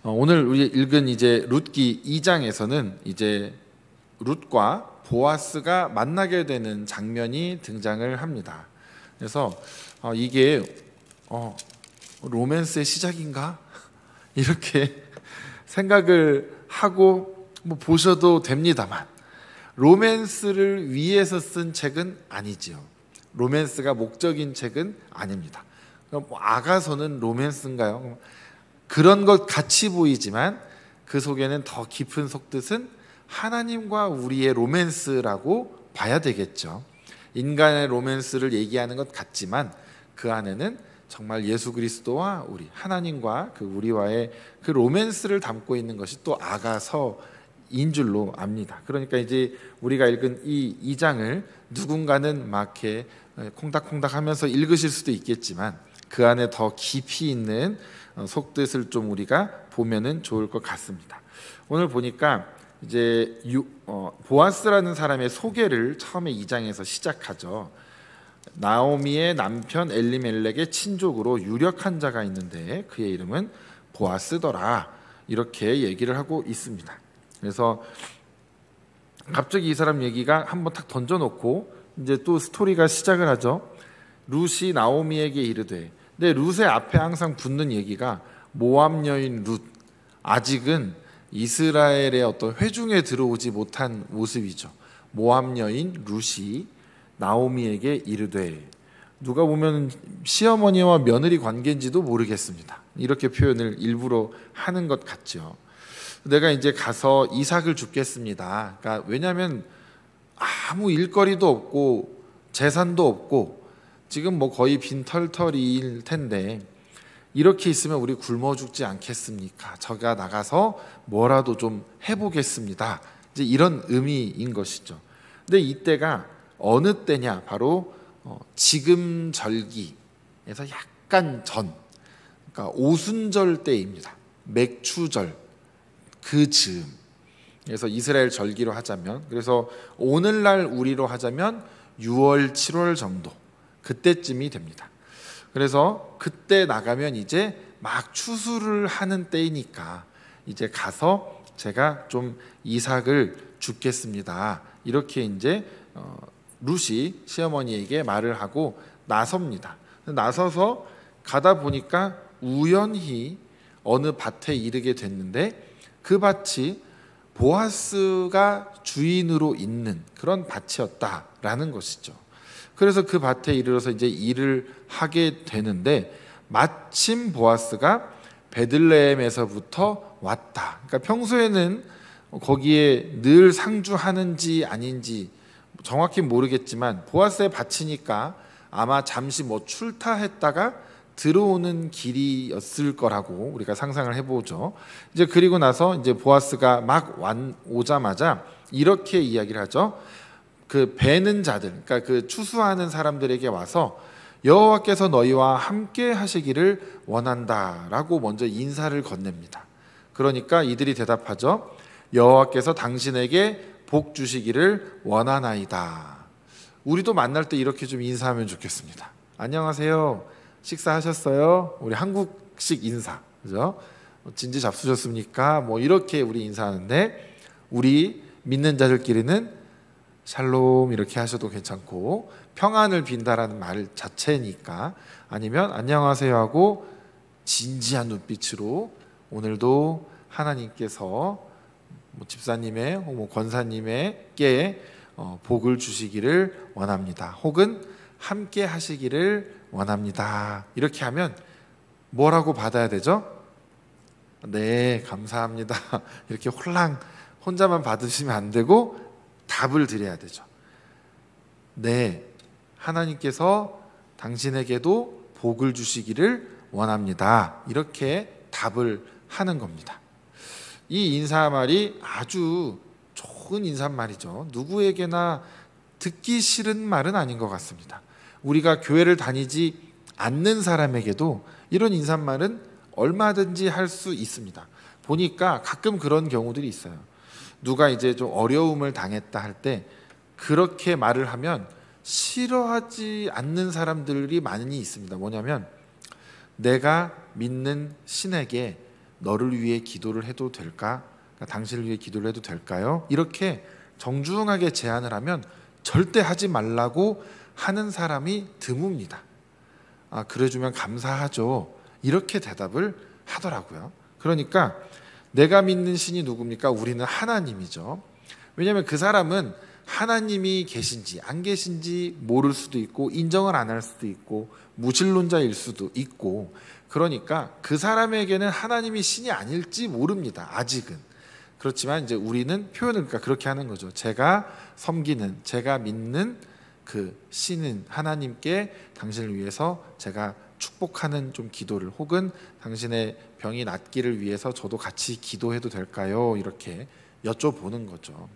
오늘 우리 읽은 이제 룻기 2장에서는 이제 룻과 보아스가 만나게 되는 장면이 등장을 합니다. 그래서 이게 로맨스의 시작인가? 이렇게 생각을 하고 보셔도 됩니다만, 로맨스를 위해서 쓴 책은 아니지요. 로맨스가 목적인 책은 아닙니다. 아가서는 로맨스인가요? 그런 것 같이 보이지만 그 속에는 더 깊은 속뜻은 하나님과 우리의 로맨스라고 봐야 되겠죠. 인간의 로맨스를 얘기하는 것 같지만 그 안에는 정말 예수 그리스도와 우리 하나님과 그 우리와의 그 로맨스를 담고 있는 것이 또 아가서인 줄로 압니다. 그러니까 이제 우리가 읽은 이 2장을 누군가는 막 이렇게 콩닥콩닥 하면서 읽으실 수도 있겠지만 그 안에 더 깊이 있는 속뜻을 좀 우리가 보면은 좋을 것 같습니다. 오늘 보니까 이제 보아스라는 사람의 소개를 처음에 2장에서 시작하죠. 나오미의 남편 엘리멜렉의 친족으로 유력한 자가 있는데 그의 이름은 보아스더라, 이렇게 얘기를 하고 있습니다. 그래서 갑자기 이 사람 얘기가 한번 탁 던져놓고 이제 또 스토리가 시작을 하죠. 룻이 나오미에게 이르되, 근데 룻의 앞에 항상 붙는 얘기가 모압 여인 룻, 아직은 이스라엘의 어떤 회중에 들어오지 못한 모습이죠. 모압 여인 룻이 나오미에게 이르되, 누가 보면 시어머니와 며느리 관계인지도 모르겠습니다. 이렇게 표현을 일부러 하는 것 같죠. 내가 이제 가서 이삭을 죽겠습니다. 그러니까 왜냐하면 아무 일거리도 없고 재산도 없고 지금 거의 빈털터리일 텐데 이렇게 있으면 우리 굶어 죽지 않겠습니까? 제가 나가서 뭐라도 좀 해보겠습니다. 이제 이런 의미인 것이죠. 근데 이때가 어느 때냐? 바로 지금 절기에서 약간 전, 그러니까 오순절 때입니다. 맥추절 그 즈음. 그래서 이스라엘 절기로 하자면, 그래서 오늘날 우리로 하자면 6월, 7월 정도, 그때쯤이 됩니다. 그래서 그때 나가면 이제 막 추수를 하는 때이니까 이제 가서 제가 좀 이삭을 죽겠습니다. 이렇게 이제 룻이 시어머니에게 말을 하고 나섭니다. 나서서 가다 보니까 우연히 어느 밭에 이르게 됐는데 그 밭이 보아스가 주인으로 있는 그런 밭이었다라는 것이죠. 그래서 그 밭에 이르러서 이제 일을 하게 되는데 마침 보아스가 베들레헴에서부터 왔다. 그러니까 평소에는 거기에 늘 상주하는지 아닌지 정확히 모르겠지만 보아스의 밭이니까 아마 잠시 출타했다가 들어오는 길이었을 거라고 우리가 상상을 해보죠. 이제 그리고 나서 이제 보아스가 막 오자마자 이렇게 이야기를 하죠. 그 베는 자들, 그러니까 그 추수하는 사람들에게 와서 여호와께서 너희와 함께 하시기를 원한다라고 먼저 인사를 건넵니다. 그러니까 이들이 대답하죠. 여호와께서 당신에게 복 주시기를 원하나이다. 우리도 만날 때 이렇게 좀 인사하면 좋겠습니다. 안녕하세요. 식사하셨어요? 우리 한국식 인사, 그죠? 진지 잡수셨습니까? 이렇게 우리 인사하는데 우리 믿는 자들끼리는 샬롬 이렇게 하셔도 괜찮고, 평안을 빈다라는 말 자체니까, 아니면 안녕하세요 하고 진지한 눈빛으로 오늘도 하나님께서 집사님의 권사님에게 복을 주시기를 원합니다. 혹은 함께 하시기를 원합니다. 이렇게 하면 뭐라고 받아야 되죠? 네, 감사합니다. 이렇게 혼자만 받으시면 안 되고 답을 드려야 되죠. 네, 하나님께서 당신에게도 복을 주시기를 원합니다. 이렇게 답을 하는 겁니다. 이 인사말이 아주 좋은 인사말이죠. 누구에게나 듣기 싫은 말은 아닌 것 같습니다. 우리가 교회를 다니지 않는 사람에게도 이런 인사말은 얼마든지 할 수 있습니다. 보니까 가끔 그런 경우들이 있어요. 누가 이제 좀 어려움을 당했다 할 때 그렇게 말을 하면 싫어하지 않는 사람들이 많이 있습니다. 뭐냐면 내가 믿는 신에게 너를 위해 기도를 해도 될까? 당신을 위해 기도를 해도 될까요? 이렇게 정중하게 제안을 하면 절대 하지 말라고 하는 사람이 드뭅니다. 그래주면 감사하죠. 이렇게 대답을 하더라고요. 그러니까 내가 믿는 신이 누굽니까? 우리는 하나님이죠. 왜냐하면 그 사람은 하나님이 계신지 안 계신지 모를 수도 있고 인정을 안 할 수도 있고 무신론자일 수도 있고, 그러니까 그 사람에게는 하나님이 신이 아닐지 모릅니다. 아직은. 그렇지만 이제 우리는 표현을 그러니까 그렇게 하는 거죠. 제가 섬기는, 제가 믿는 그 신은 하나님께 당신을 위해서 제가 축복하는 좀 기도를, 혹은 당신의 병이 낫기를 위해서 저도 같이 기도해도 될까요? 이렇게 여쭤보는 거죠.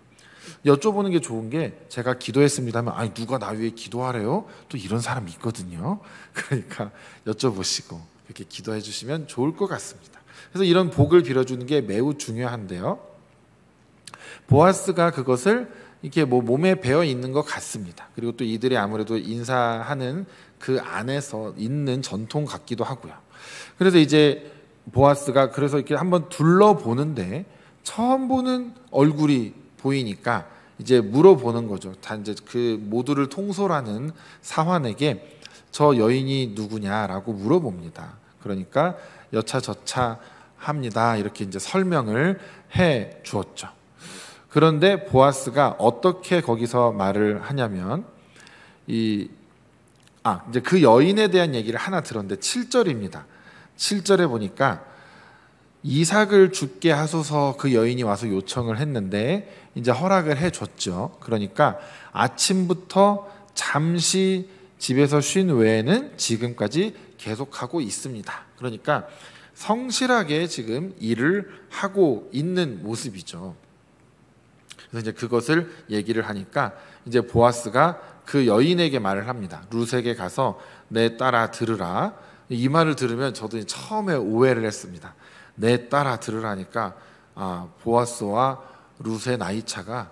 여쭤보는 게 좋은 게, 제가 기도했습니다 하면 아니 누가 나 위해 기도하래요? 또 이런 사람이 있거든요. 그러니까 여쭤보시고 이렇게 기도해 주시면 좋을 것 같습니다. 그래서 이런 복을 빌어주는 게 매우 중요한데요, 보아스가 그것을 이렇게 몸에 배어 있는 것 같습니다. 그리고 또 이들이 아무래도 인사하는 그 안에서 있는 전통 같기도 하고요. 그래서 이제 보아스가 그래서 이렇게 한번 둘러보는데 처음 보는 얼굴이 보이니까 이제 물어보는 거죠. 다 이제 그 모두를 통솔하는 사환에게 저 여인이 누구냐라고 물어봅니다. 그러니까 여차저차 합니다. 이렇게 이제 설명을 해 주었죠. 그런데 보아스가 어떻게 거기서 말을 하냐면 이제 그 여인에 대한 얘기를 하나 들었는데 7절입니다. 7절에 보니까 이삭을 죽게 하소서 그 여인이 와서 요청을 했는데 이제 허락을 해줬죠. 그러니까 아침부터 잠시 집에서 쉰 외에는 지금까지 계속하고 있습니다. 그러니까 성실하게 지금 일을 하고 있는 모습이죠. 그래서 이제 그것을 얘기를 하니까 이제 보아스가 그 여인에게 말을 합니다. 룻에게 가서 내 딸아 들으라. 이 말을 들으면 저도 처음에 오해를 했습니다. 내 딸아 들으라니까 보아스와 룻의 나이 차가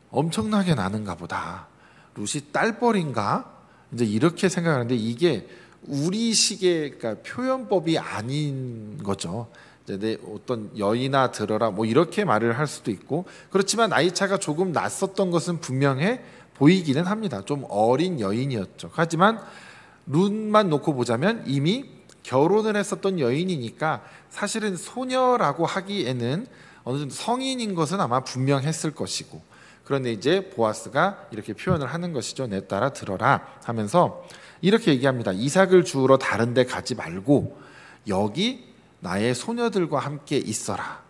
엄청나게 나는가 보다. 룻이 딸뻘인가? 이제 이렇게 생각하는데 이게 우리식의 그러니까 표현법이 아닌 거죠. 이제 내 어떤 여인아 들어라 뭐 이렇게 말을 할 수도 있고, 그렇지만 나이 차가 조금 났었던 것은 분명해 보이기는 합니다. 좀 어린 여인이었죠. 하지만 룻만 놓고 보자면 이미 결혼을 했었던 여인이니까 사실은 소녀라고 하기에는 어느 정도 성인인 것은 아마 분명했을 것이고, 그런데 이제 보아스가 이렇게 표현을 하는 것이죠. 내 딸아 들어라 하면서 이렇게 얘기합니다. 이삭을 주우러 다른 데 가지 말고 여기 나의 소녀들과 함께 있어라.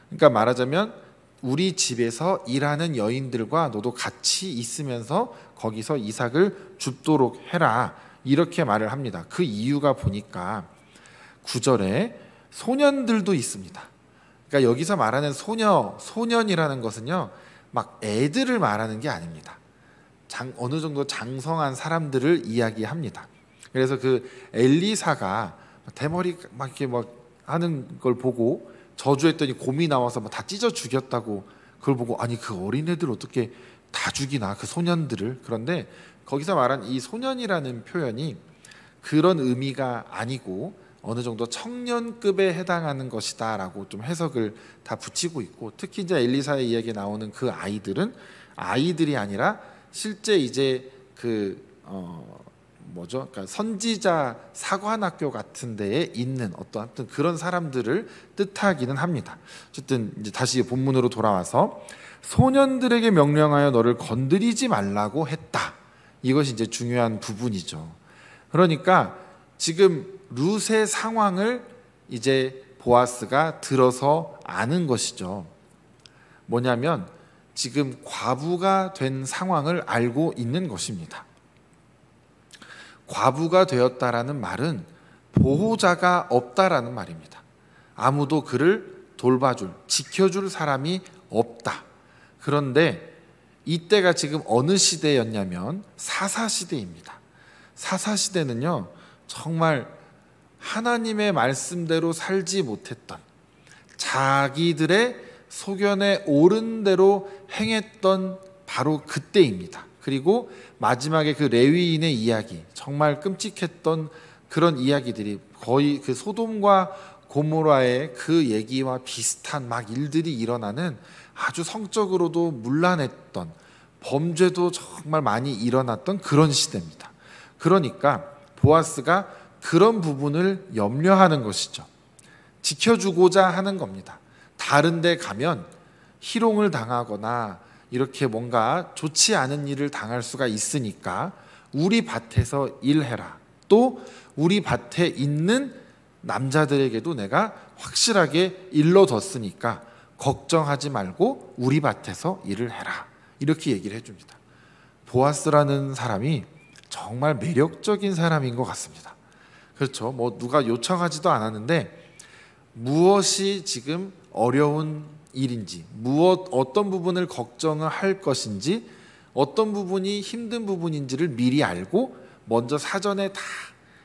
그러니까 말하자면 우리 집에서 일하는 여인들과 너도 같이 있으면서 거기서 이삭을 줍도록 해라. 이렇게 말을 합니다. 그 이유가 보니까 9절에 소년들도 있습니다. 그러니까 여기서 말하는 소년이라는 것은요, 막 애들을 말하는 게 아닙니다. 어느 정도 장성한 사람들을 이야기합니다. 그래서 그 엘리사가 대머리 막 이렇게 막 하는 걸 보고 저주했더니 곰이 나와서 막 다 찢어 죽였다고, 그걸 보고 아니 그 어린애들 어떻게 다 죽이나 그 소년들을. 그런데 거기서 말한 이 소년이라는 표현이 그런 의미가 아니고 어느 정도 청년급에 해당하는 것이다라고 좀 해석을 다 붙이고 있고, 특히 이제 엘리사의 이야기에 나오는 그 아이들은 아이들이 아니라 실제 이제 그러니까 선지자 사관학교 같은 데에 있는 어떤 하여튼 그런 사람들을 뜻하기는 합니다. 어쨌든 이제 다시 본문으로 돌아와서 소년들에게 명령하여 너를 건드리지 말라고 했다. 이것이 이제 중요한 부분이죠. 그러니까 지금 룻의 상황을 이제 보아스가 들어서 아는 것이죠. 뭐냐면 지금 과부가 된 상황을 알고 있는 것입니다. 과부가 되었다라는 말은 보호자가 없다라는 말입니다. 아무도 그를 돌봐줄, 지켜줄 사람이 없다. 그런데 이때가 지금 어느 시대였냐면 사사시대입니다. 사사시대는요, 정말 하나님의 말씀대로 살지 못했던, 자기들의 소견에 옳은 대로 행했던 바로 그때입니다. 그리고 마지막에 그 레위인의 이야기, 정말 끔찍했던 그런 이야기들이 거의 그 소돔과 고모라의 그 얘기와 비슷한 막 일들이 일어나는 아주 성적으로도 문란했던, 범죄도 정말 많이 일어났던 그런 시대입니다. 그러니까 보아스가 그런 부분을 염려하는 것이죠. 지켜주고자 하는 겁니다. 다른 데 가면 희롱을 당하거나 이렇게 뭔가 좋지 않은 일을 당할 수가 있으니까 우리 밭에서 일해라. 또 우리 밭에 있는 남자들에게도 내가 확실하게 일러뒀으니까 걱정하지 말고 우리 밭에서 일을 해라. 이렇게 얘기를 해줍니다. 보아스라는 사람이 정말 매력적인 사람인 것 같습니다. 그렇죠. 뭐 누가 요청하지도 않았는데 무엇이 지금 어려운 일인지, 어떤 부분을 걱정을 할 것인지, 어떤 부분이 힘든 부분인지를 미리 알고 먼저 사전에 다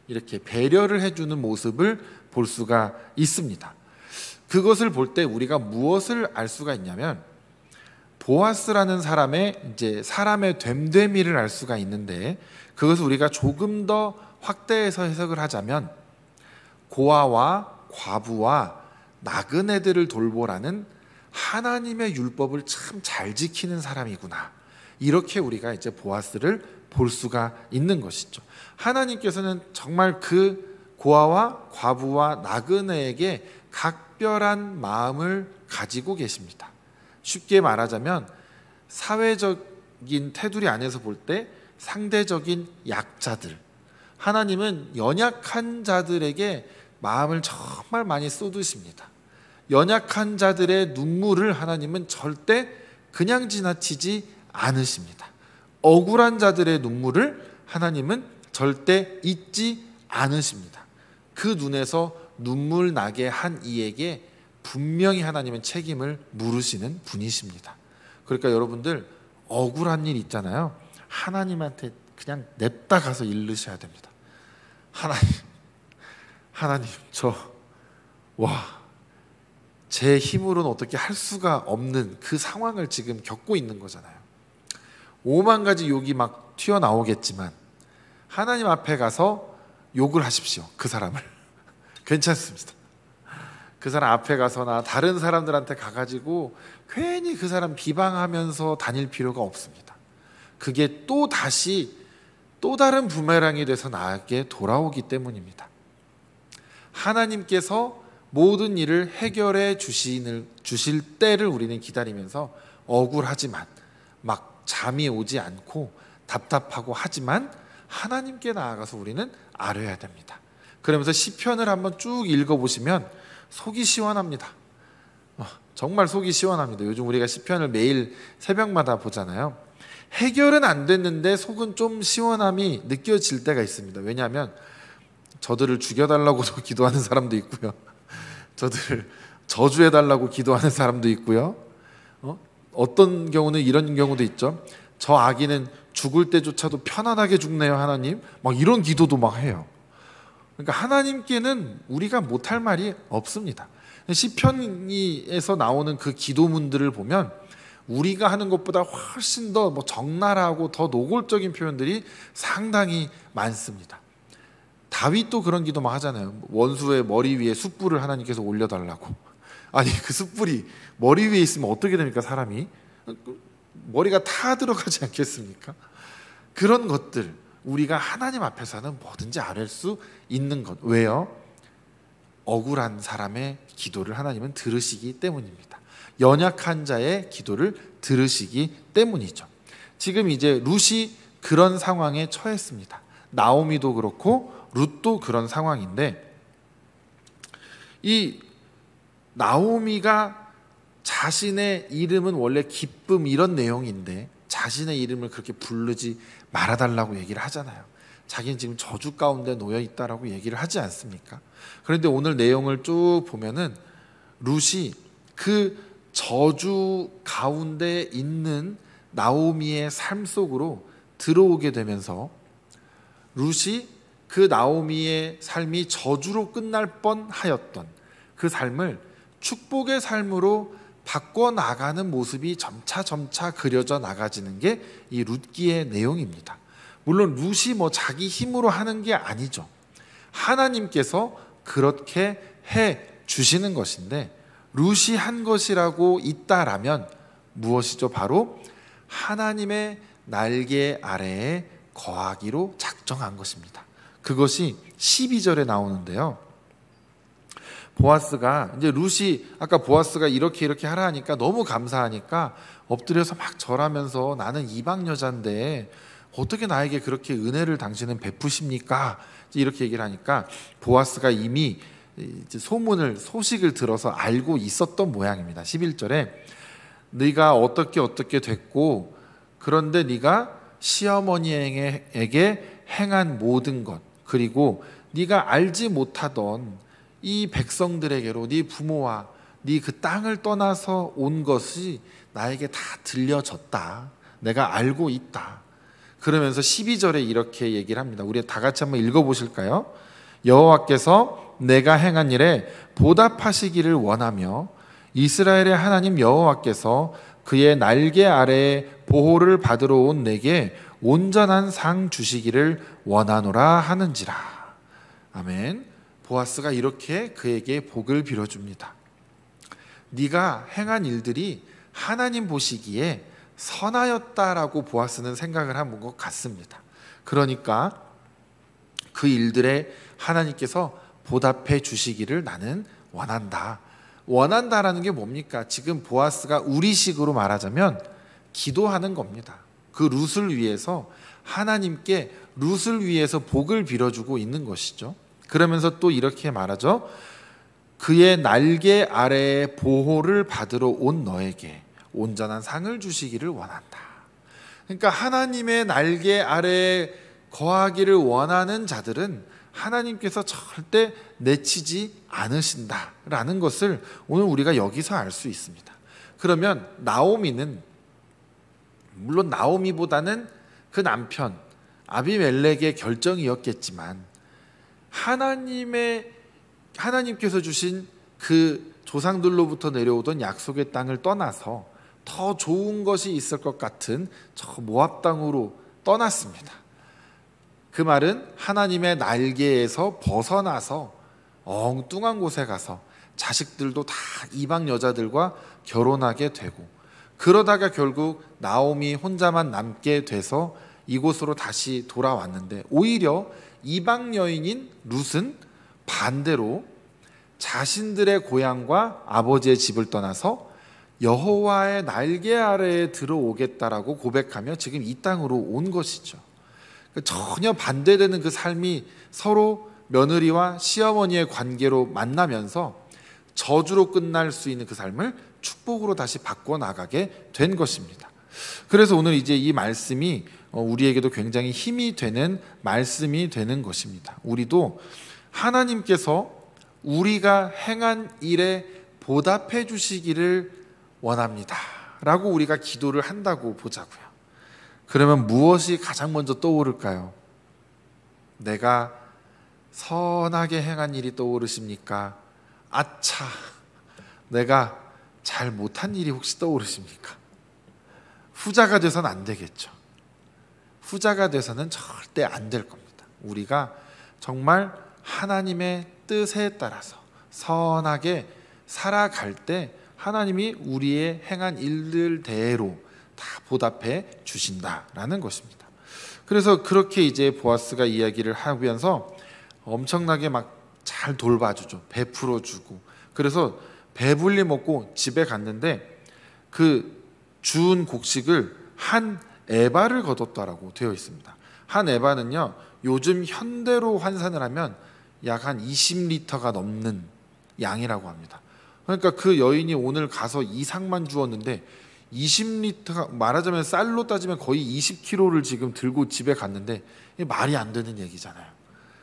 이렇게 배려를 해주는 모습을 볼 수가 있습니다. 그것을 볼 때 우리가 무엇을 알 수가 있냐면 보아스라는 사람의 됨됨이를 알 수가 있는데, 그것을 우리가 조금 더 확대해서 해석을 하자면 고아와 과부와 나그네들을 돌보라는 하나님의 율법을 참 잘 지키는 사람이구나, 이렇게 우리가 이제 보아스를 볼 수가 있는 것이죠. 하나님께서는 정말 그 고아와 과부와 나그네에게 각별한 마음을 가지고 계십니다. 쉽게 말하자면 사회적인 테두리 안에서 볼 때 상대적인 약자들, 하나님은 연약한 자들에게 마음을 정말 많이 쏟으십니다. 연약한 자들의 눈물을 하나님은 절대 그냥 지나치지 않으십니다. 억울한 자들의 눈물을 하나님은 절대 잊지 않으십니다. 그 눈에서 눈물 나게 한 이에게 분명히 하나님은 책임을 물으시는 분이십니다. 그러니까 여러분들 억울한 일 있잖아요. 하나님한테 그냥 냅다 가서 일르셔야 됩니다. 하나님 제 힘으로는 어떻게 할 수가 없는 그 상황을 지금 겪고 있는 거잖아요. 5만 가지 욕이 막 튀어나오겠지만 하나님 앞에 가서 욕을 하십시오. 그 사람을. 괜찮습니다. 그 사람 앞에 가서나 다른 사람들한테 가가지고 괜히 그 사람 비방하면서 다닐 필요가 없습니다. 그게 또 다른 부메랑이 돼서 나에게 돌아오기 때문입니다. 하나님께서 모든 일을 해결해 주실 때를 우리는 기다리면서 억울하지만 막 잠이 오지 않고 답답하고 하지만 하나님께 나아가서 우리는 아뢰야 됩니다. 그러면서 시편을 한번 쭉 읽어보시면 속이 시원합니다. 정말 속이 시원합니다. 요즘 우리가 시편을 매일 새벽마다 보잖아요. 해결은 안 됐는데 속은 좀 시원함이 느껴질 때가 있습니다. 왜냐하면 저들을 죽여달라고도 기도하는 사람도 있고요. 저들을 저주해달라고 기도하는 사람도 있고요. 어떤 경우는 이런 경우도 있죠. 저 아기는 죽을 때조차도 편안하게 죽네요, 하나님. 막 이런 기도도 막 해요. 그러니까 하나님께는 우리가 못할 말이 없습니다. 시편에서 나오는 그 기도문들을 보면 우리가 하는 것보다 훨씬 더 적나라하고 더 노골적인 표현들이 상당히 많습니다. 다윗도 그런 기도 막 하잖아요. 원수의 머리 위에 숯불을 하나님께서 올려달라고. 아니 그 숯불이 머리 위에 있으면 어떻게 됩니까? 사람이 머리가 타 들어가지 않겠습니까? 그런 것들 우리가 하나님 앞에서는 뭐든지 아뢰 수 있는 것. 왜요? 억울한 사람의 기도를 하나님은 들으시기 때문입니다. 연약한 자의 기도를 들으시기 때문이죠. 지금 이제 룻이 그런 상황에 처했습니다. 나오미도 그렇고 룻도 그런 상황인데, 이 나오미가 자신의 이름은 원래 기쁨 이런 내용인데 자신의 이름을 그렇게 부르지 말아달라고 얘기를 하잖아요. 자기는 지금 저주 가운데 놓여 있다라고 얘기를 하지 않습니까? 그런데 오늘 내용을 쭉 보면은 룻이 그 저주 가운데 있는 나오미의 삶 속으로 들어오게 되면서 룻이 그 나오미의 삶이 저주로 끝날 뻔하였던 그 삶을 축복의 삶으로 바꿔나가는 모습이 점차 그려져 나가지는 게 이 룻기의 내용입니다. 물론 룻이 자기 힘으로 하는 게 아니죠. 하나님께서 그렇게 해 주시는 것인데, 룻이 한 것이라고 있다라면 무엇이죠? 바로 하나님의 날개 아래에 거하기로 작정한 것입니다. 그것이 12절에 나오는데요. 보아스가 이제 룻이 아까 보아스가 이렇게 하라 하니까 너무 감사하니까 엎드려서 막 절하면서 나는 이방 여자인데 어떻게 나에게 그렇게 은혜를 당신은 베푸십니까? 이렇게 얘기를 하니까 보아스가 이미 소식을 들어서 알고 있었던 모양입니다. 11절에 네가 어떻게 됐고, 그런데 네가 시어머니에게 행한 모든 것, 그리고 네가 알지 못하던 이 백성들에게로 네 부모와 네 그 땅을 떠나서 온 것이 나에게 다 들려졌다. 내가 알고 있다. 그러면서 12절에 이렇게 얘기를 합니다. 우리 다 같이 한번 읽어보실까요? 여호와께서 내가 행한 일에 보답하시기를 원하며 이스라엘의 하나님 여호와께서 그의 날개 아래에 보호를 받으러 온 내게 온전한 상 주시기를 원하노라 하는지라. 아멘. 보아스가 이렇게 그에게 복을 빌어줍니다. 네가 행한 일들이 하나님 보시기에 선하였다라고 보아스는 생각을 한 것 같습니다. 그러니까 그 일들에 하나님께서 보답해 주시기를 나는 원한다. 원한다라는 게 뭡니까? 지금 보아스가 우리식으로 말하자면 기도하는 겁니다. 그 룻을 위해서 하나님께 룻을 위해서 복을 빌어주고 있는 것이죠. 그러면서 또 이렇게 말하죠. 그의 날개 아래에 보호를 받으러 온 너에게 온전한 상을 주시기를 원한다. 그러니까 하나님의 날개 아래에 거하기를 원하는 자들은 하나님께서 절대 내치지 않으신다라는 것을 오늘 우리가 여기서 알 수 있습니다. 그러면 나오미는, 물론 나오미보다는 그 남편 아비멜렉의 결정이었겠지만 하나님께서 주신 그 조상들로부터 내려오던 약속의 땅을 떠나서 더 좋은 것이 있을 것 같은 저 모압 땅으로 떠났습니다. 그 말은 하나님의 날개에서 벗어나서 엉뚱한 곳에 가서 자식들도 다 이방 여자들과 결혼하게 되고, 그러다가 결국 나오미 혼자만 남게 돼서 이곳으로 다시 돌아왔는데, 오히려 이방 여인인 룻은 반대로 자신들의 고향과 아버지의 집을 떠나서 여호와의 날개 아래에 들어오겠다라고 고백하며 지금 이 땅으로 온 것이죠. 전혀 반대되는 그 삶이 서로 며느리와 시어머니의 관계로 만나면서 저주로 끝날 수 있는 그 삶을 축복으로 다시 바꿔나가게 된 것입니다. 그래서 오늘 이제 이 말씀이 우리에게도 굉장히 힘이 되는 말씀이 되는 것입니다. 우리도 하나님께서 우리가 행한 일에 보답해 주시기를 원합니다 라고 우리가 기도를 한다고 보자고요. 그러면 무엇이 가장 먼저 떠오를까요? 내가 선하게 행한 일이 떠오르십니까? 아차, 내가 잘 못한 일이 혹시 떠오르십니까? 후자가 돼서는 안 되겠죠. 후자가 돼서는 절대 안 될 겁니다. 우리가 정말 하나님의 뜻에 따라서 선하게 살아갈 때 하나님이 우리의 행한 일들대로 다 보답해 주신다라는 것입니다. 그래서 그렇게 이제 보아스가 이야기를 하면서 엄청나게 막 잘 돌봐주죠. 베풀어 주고. 그래서 배불리 먹고 집에 갔는데 그 주운 곡식을 한 에바를 거뒀다라고 되어 있습니다. 한 에바는요, 요즘 현대로 환산을 하면 약 한 20리터가 넘는 양이라고 합니다. 그러니까 그 여인이 오늘 가서 이상만 주었는데 20리터가 말하자면 쌀로 따지면 거의 20kg를 지금 들고 집에 갔는데 이게 말이 안 되는 얘기잖아요.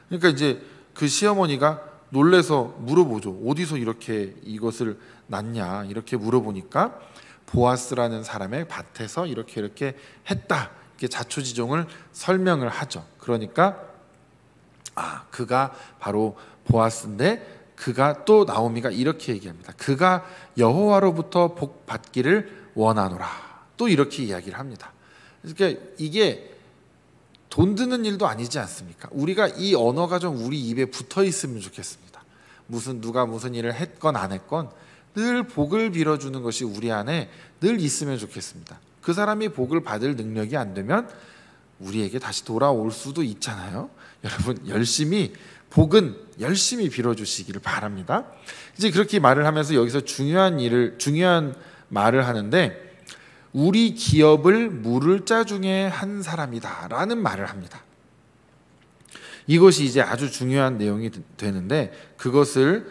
그러니까 이제 그 시어머니가 놀래서 물어보죠. 어디서 이렇게 이것을 났냐 이렇게 물어보니까 보아스라는 사람의 밭에서 이렇게 했다. 이렇게 자초지종을 설명을 하죠. 그러니까 그가 바로 보아스인데, 그가 또 나오미가 이렇게 얘기합니다. 그가 여호와로부터 복 받기를 원하노라. 또 이렇게 이야기를 합니다. 그러니까 이게 돈 드는 일도 아니지 않습니까? 우리가 이 언어가 좀 우리 입에 붙어 있으면 좋겠습니다. 누가 무슨 일을 했건 안 했건 늘 복을 빌어주는 것이 우리 안에 늘 있으면 좋겠습니다. 그 사람이 복을 받을 능력이 안 되면 우리에게 다시 돌아올 수도 있잖아요. 여러분 복은 열심히 빌어주시기를 바랍니다. 이제 그렇게 말을 하면서 여기서 중요한 말을 하는데, 우리 기업을 물을 자 중에 한 사람이다 라는 말을 합니다. 이것이 이제 아주 중요한 내용이 되는데, 그것을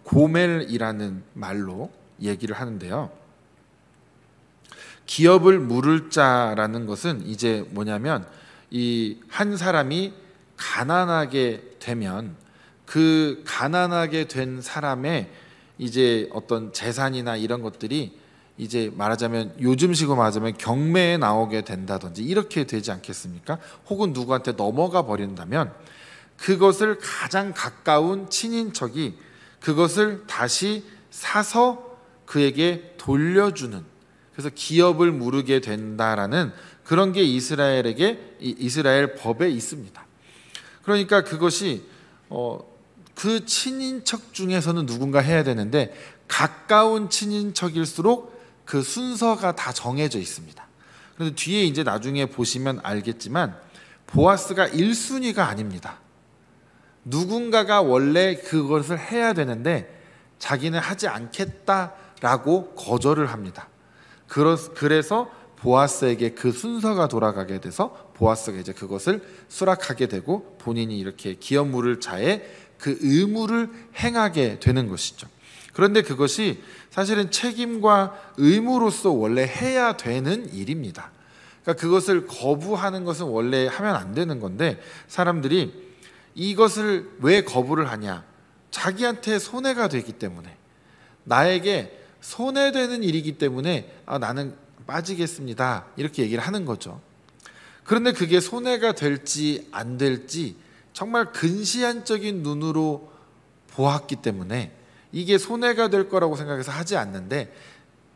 고멜이라는 말로 얘기를 하는데요. 기업을 물을 자라는 것은 이제 뭐냐면, 이 한 사람이 가난하게 되면 그 가난하게 된 사람의 이제 어떤 재산이나 이런 것들이 이제 말하자면 요즘식으로 말하자면 경매에 나오게 된다든지 이렇게 되지 않겠습니까? 혹은 누구한테 넘어가 버린다면 그것을 가장 가까운 친인척이 그것을 다시 사서 그에게 돌려주는, 그래서 기업을 무르게 된다라는 그런 게 이스라엘 법에 있습니다. 그러니까 그것이 그 친인척 중에서는 누군가 해야 되는데, 가까운 친인척일수록 그 순서가 다 정해져 있습니다. 그런데 뒤에 이제 나중에 보시면 알겠지만 보아스가 1순위가 아닙니다. 누군가가 원래 그것을 해야 되는데 자기는 하지 않겠다라고 거절을 합니다. 그래서 보아스에게 그 순서가 돌아가게 돼서 보아스가 이제 그것을 수락하게 되고 본인이 이렇게 기업 물을 자의 그 의무를 행하게 되는 것이죠. 그런데 그것이 사실은 책임과 의무로서 원래 해야 되는 일입니다. 그러니까 그것을 거부하는 것은 원래 하면 안 되는 건데, 사람들이 이것을 왜 거부를 하냐? 자기한테 손해가 되기 때문에, 나에게 손해되는 일이기 때문에 나는 빠지겠습니다, 이렇게 얘기를 하는 거죠. 그런데 그게 손해가 될지 안 될지 정말 근시안적인 눈으로 보았기 때문에 이게 손해가 될 거라고 생각해서 하지 않는데,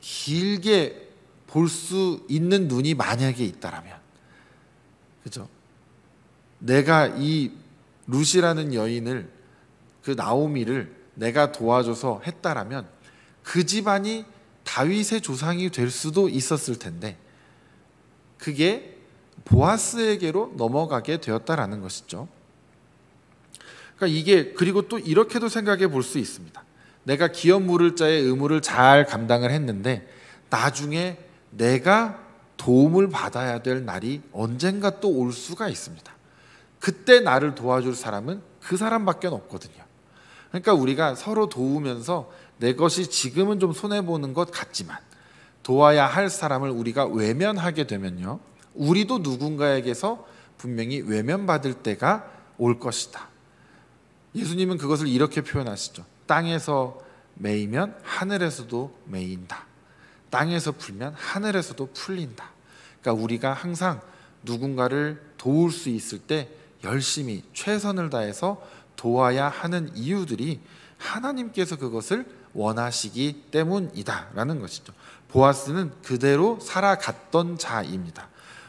길게 볼 수 있는 눈이 만약에 있다라면, 그죠? 내가 이 룻이라는 여인을, 그 나오미를 내가 도와줘서 했다라면 그 집안이 다윗의 조상이 될 수도 있었을 텐데 그게 보아스에게로 넘어가게 되었다라는 것이죠. 그러니까 이게, 그리고 또 이렇게도 생각해 볼 수 있습니다. 내가 기업 물을 자의 의무를 잘 감당을 했는데 나중에 내가 도움을 받아야 될 날이 언젠가 또 올 수가 있습니다. 그때 나를 도와줄 사람은 그 사람밖에 없거든요. 그러니까 우리가 서로 도우면서 내 것이 지금은 좀 손해보는 것 같지만 도와야 할 사람을 우리가 외면하게 되면요, 우리도 누군가에게서 분명히 외면받을 때가 올 것이다. 예수님은 그것을 이렇게 표현하시죠. 땅에서 매이면 하늘에서도 매인다. 땅에서 풀면 하늘에서도 풀린다. 그러니까 우리가 항상 누군가를 도울 수 있을 때 열심히 최선을 다해서 도와야 하는 이유들이 하나님께서 그것을 원하시기 때문이다라는 것이죠. 보아스는 그대로 살아갔던 자입니다.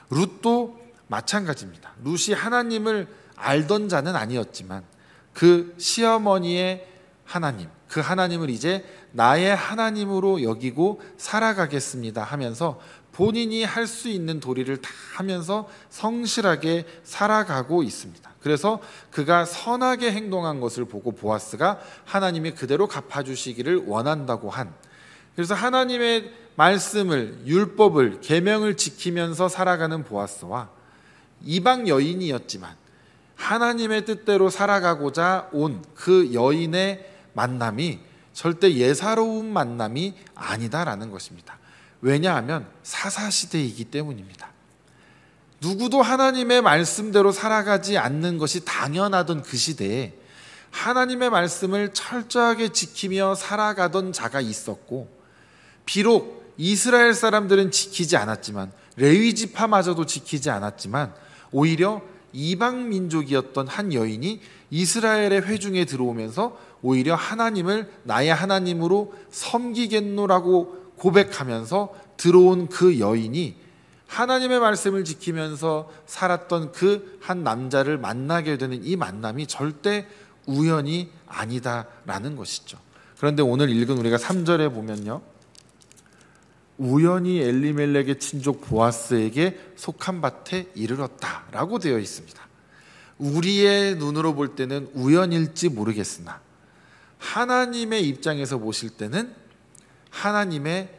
룻도 마찬가지입니다. 룻이 하나님을 알던 자는 아니었지만 그 시어머니의 하나님, 그 하나님을 이제 나의 하나님으로 여기고 살아가겠습니다 하면서 본인이 할 수 있는 도리를 다 하면서 성실하게 살아가고 있습니다. 그래서 그가 선하게 행동한 것을 보고 보아스가 하나님이 그대로 갚아주시기를 원한다고 한, 그래서 하나님의 말씀을, 율법을, 계명을 지키면서 살아가는 보아스와 이방 여인이었지만 하나님의 뜻대로 살아가고자 온 그 여인의 만남이 절대 예사로운 만남이 아니다라는 것입니다. 왜냐하면 사사시대이기 때문입니다. 누구도 하나님의 말씀대로 살아가지 않는 것이 당연하던 그 시대에 하나님의 말씀을 철저하게 지키며 살아가던 자가 있었고, 비록 이스라엘 사람들은 지키지 않았지만, 레위 지파마저도 지키지 않았지만, 오히려 이방 민족이었던 한 여인이 이스라엘의 회중에 들어오면서 오히려 하나님을 나의 하나님으로 섬기겠노라고 고백하면서 들어온 그 여인이 하나님의 말씀을 지키면서 살았던 그 한 남자를 만나게 되는 이 만남이 절대 우연이 아니다라는 것이죠. 그런데 오늘 읽은 우리가 3절에 보면요, 우연히 엘리멜렉의 친족 보아스에게 속한 밭에 이르렀다라고 되어 있습니다. 우리의 눈으로 볼 때는 우연일지 모르겠으나 하나님의 입장에서 보실 때는 하나님의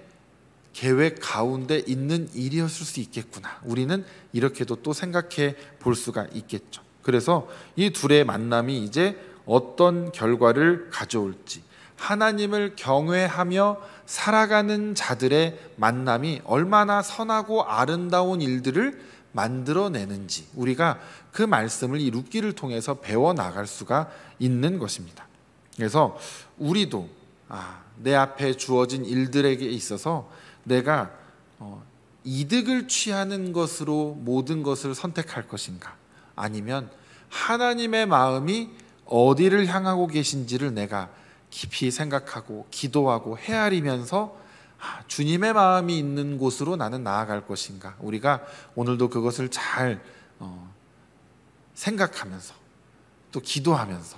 계획 가운데 있는 일이었을 수 있겠구나. 우리는 이렇게도 또 생각해 볼 수가 있겠죠. 그래서 이 둘의 만남이 이제 어떤 결과를 가져올지, 하나님을 경외하며 살아가는 자들의 만남이 얼마나 선하고 아름다운 일들을 만들어내는지 우리가 그 말씀을 이 룻기를 통해서 배워나갈 수가 있는 것입니다. 그래서 우리도 내 앞에 주어진 일들에게 있어서 내가 이득을 취하는 것으로 모든 것을 선택할 것인가, 아니면 하나님의 마음이 어디를 향하고 계신지를 내가 깊이 생각하고 기도하고 헤아리면서 주님의 마음이 있는 곳으로 나는 나아갈 것인가, 우리가 오늘도 그것을 잘 생각하면서 또 기도하면서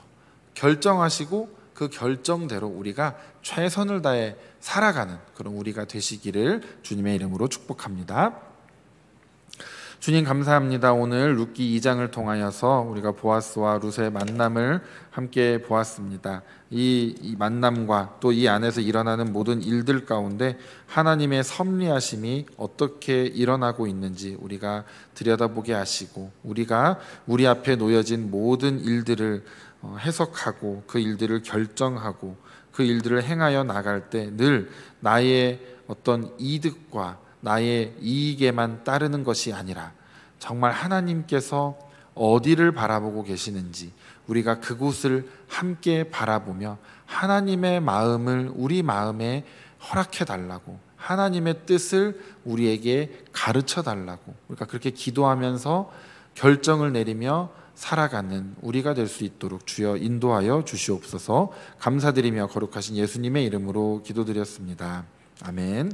결정하시고 그 결정대로 우리가 최선을 다해 살아가는 그런 우리가 되시기를 주님의 이름으로 축복합니다. 주님 감사합니다. 오늘 룻기 2장을 통하여서 우리가 보아스와 룻의 만남을 함께 보았습니다. 이 만남과 또 이 안에서 일어나는 모든 일들 가운데 하나님의 섭리하심이 어떻게 일어나고 있는지 우리가 들여다보게 하시고, 우리가 우리 앞에 놓여진 모든 일들을 해석하고 그 일들을 결정하고 그 일들을 행하여 나갈 때 늘 나의 어떤 이득과 나의 이익에만 따르는 것이 아니라 정말 하나님께서 어디를 바라보고 계시는지 우리가 그곳을 함께 바라보며 하나님의 마음을 우리 마음에 허락해 달라고, 하나님의 뜻을 우리에게 가르쳐 달라고 우리가 그렇게 기도하면서 결정을 내리며 살아가는 우리가 될 수 있도록 주여 인도하여 주시옵소서. 감사드리며 거룩하신 예수님의 이름으로 기도드렸습니다. 아멘.